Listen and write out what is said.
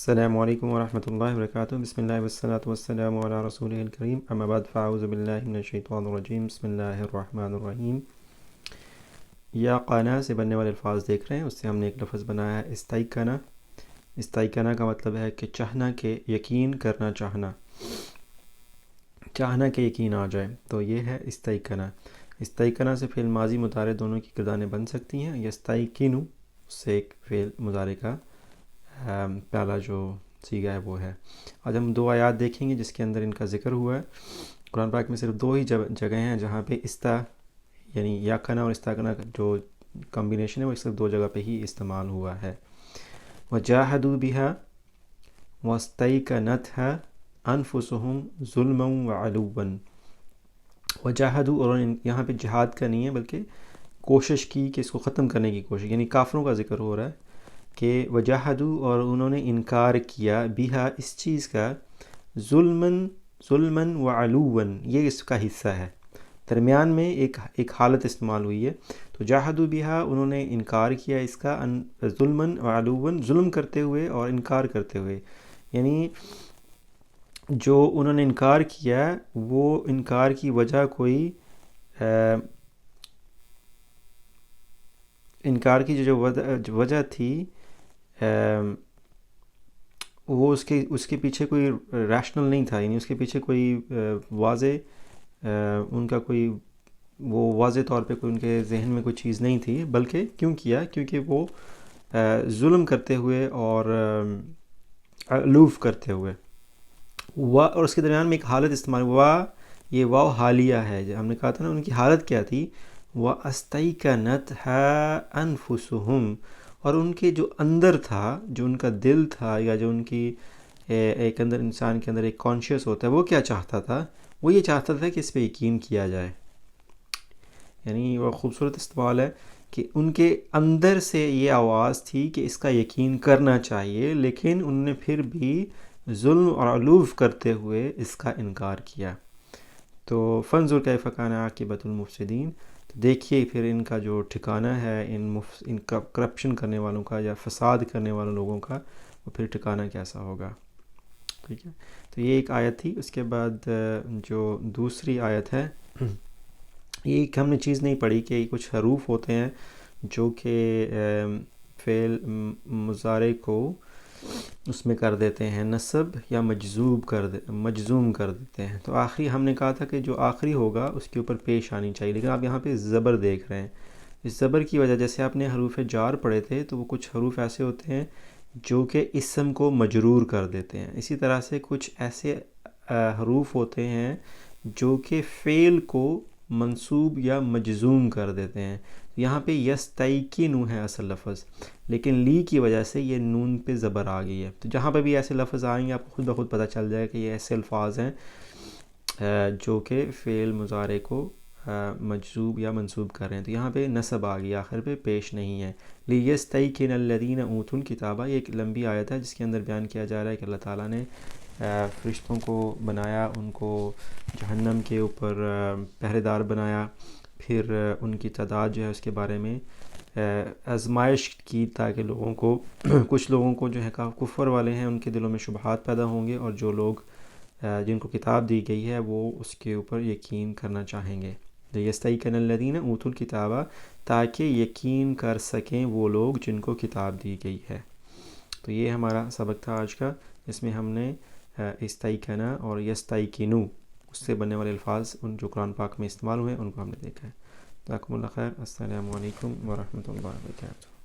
السلام علیکم ورحمۃ اللہ وبرکاتہ۔ بسم اللہ والصلاۃ والسلام علی رسولہ الکریم، اما بعد فاعوذ باللہ من الشیطان الرجیم، بسم اللہ الرحمن الرحیم۔ یا قانا سے بننے والے الفاظ دیکھ رہے ہیں، اس سے ہم نے ایک لفظ بنایا ہے استیقنا۔ استیقنا کا مطلب ہے کہ چاہنا، کہ یقین کرنا، چاہنا کہ یقین آ جائے، تو یہ ہے استیقنا۔ استیقنا سے فعل ماضی مضارع دونوں کی گردانیں بن سکتی ہیں۔ یستیقنو سے ایک فعل مضارع کا پہلا جو صیغہ ہے وہ ہے۔ آج ہم دو آیات دیکھیں گے جس کے اندر ان کا ذکر ہوا ہے۔ قرآن پاک میں صرف دو ہی جگہ ہیں جہاں پہ یعنی یا کنا اور استاکنا کا جو کمبینیشن ہے وہ صرف دو جگہ پہ ہی استعمال ہوا ہے۔ وَجَاهَدُوا بِهَا وَاسْتَيْقَنَتْهَا أَنفُسُهُمْ ظُلْمًا وَعُلُوًّا۔ وَجَاهَدُوا، اور یہاں پہ جہاد کا نہیں ہے بلکہ کوشش کی کہ اس کو ختم کرنے کی کوشش، یعنی کافروں کا ذکر ہو رہا ہے کہ وجاہدوا، اور انہوں نے انکار کیا، بہا اس چیز کا، ظلماً وعلواً، یہ اس کا حصہ ہے، درمیان میں ایک حالت استعمال ہوئی ہے۔ تو جاہدوا بہا، انہوں نے انکار کیا اس کا، ظلماً وعلواً، ظلم کرتے ہوئے اور انکار کرتے ہوئے، یعنی جو انہوں نے انکار کیا وہ انکار کی وجہ انکار کی جو وجہ تھی وہ اس کے پیچھے کوئی ریشنل نہیں تھا، یعنی اس کے پیچھے کوئی واضح ان کا کوئی وہ واضح طور پہ کوئی ان کے ذہن میں کوئی چیز نہیں تھی، بلکہ کیوں کیا؟ کیونکہ وہ ظلم کرتے ہوئے اور علوف کرتے ہوئے، اور اس کے درمیان میں ایک حالت استعمال ہوا، یہ واو حالیہ ہے۔ جو ہم نے کہا تھا نا ان کی حالت کیا تھی، وَأَسْتَيْقَنَتْهَا أَنفُسُهُمْ، اور ان کے جو اندر تھا، جو ان کا دل تھا، یا جو ان کی ایک اندر انسان کے اندر ایک کانشیس ہوتا ہے، وہ کیا چاہتا تھا؟ وہ یہ چاہتا تھا کہ اس پہ یقین کیا جائے۔ یعنی وہ خوبصورت استعمال ہے کہ ان کے اندر سے یہ آواز تھی کہ اس کا یقین کرنا چاہیے، لیکن انہوں نے پھر بھی ظلم اور علوف کرتے ہوئے اس کا انکار کیا۔ تو فانظر کیف کان عاقبۃ المفسدین، تو دیکھیے پھر ان کا جو ٹھکانہ ہے، ان کا کرپشن کرنے والوں کا یا فساد کرنے والوں لوگوں کا، وہ پھر ٹھکانہ کیسا ہوگا۔ ٹھیک ہے، تو یہ ایک آیت تھی۔ اس کے بعد جو دوسری آیت ہے، یہ ایک ہم نے چیز نہیں پڑھی کہ کچھ حروف ہوتے ہیں جو کہ فعل مضارع کو اس میں کر دیتے ہیں نصب یا مجزوم کر دیتے ہیں۔ تو آخری ہم نے کہا تھا کہ جو آخری ہوگا اس کے اوپر پیش آنی چاہیے، لیکن آپ یہاں پہ زبر دیکھ رہے ہیں۔ اس زبر کی وجہ، جیسے آپ نے حروف جار پڑھے تھے تو وہ کچھ حروف ایسے ہوتے ہیں جو کہ اسم کو مجرور کر دیتے ہیں، اسی طرح سے کچھ ایسے حروف ہوتے ہیں جو کہ فعل کو منصوب یا مجزوم کر دیتے ہیں۔ یہاں پہ یستیقنو ہے اصل لفظ، لیکن لی کی وجہ سے یہ نون پہ زبر آ گئی ہے۔ تو جہاں پہ بھی ایسے لفظ آئیں گے آپ کو خود بخود پتہ چل جائے کہ یہ ایسے الفاظ ہیں جو کہ فعل مضارع کو مجزوب یا منصوب کر رہے ہیں۔ تو یہاں پہ نصب آ گیا، آخر پہ پیش نہیں ہے۔ لیستیقن الذین اوتوا الکتاب، یہ ایک لمبی آیت ہے جس کے اندر بیان کیا جا رہا ہے کہ اللہ تعالیٰ نے فرشتوں کو بنایا، ان کو جہنم کے اوپر پہرے دار بنایا، پھر ان کی تعداد جو ہے اس کے بارے میں آزمائش کی، تاکہ لوگوں کو کچھ لوگوں کو جو ہے کفر والے ہیں ان کے دلوں میں شبہات پیدا ہوں گے، اور جو لوگ جن کو کتاب دی گئی ہے وہ اس کے اوپر یقین کرنا چاہیں گے۔ یستیقن الذین اوتوا الکتاب، تاکہ یقین کر سکیں وہ لوگ جن کو کتاب دی گئی ہے۔ تو یہ ہمارا سبق تھا آج کا، اس میں ہم نے استیقنا اور یستیقنو اس سے بننے والے الفاظ ان جو قرآن پاک میں استعمال ہوئے ان کو ہم نے دیکھا ہے۔ جزاکم اللہ خیر۔ السلام علیکم ورحمۃ اللہ وبرکاتہ۔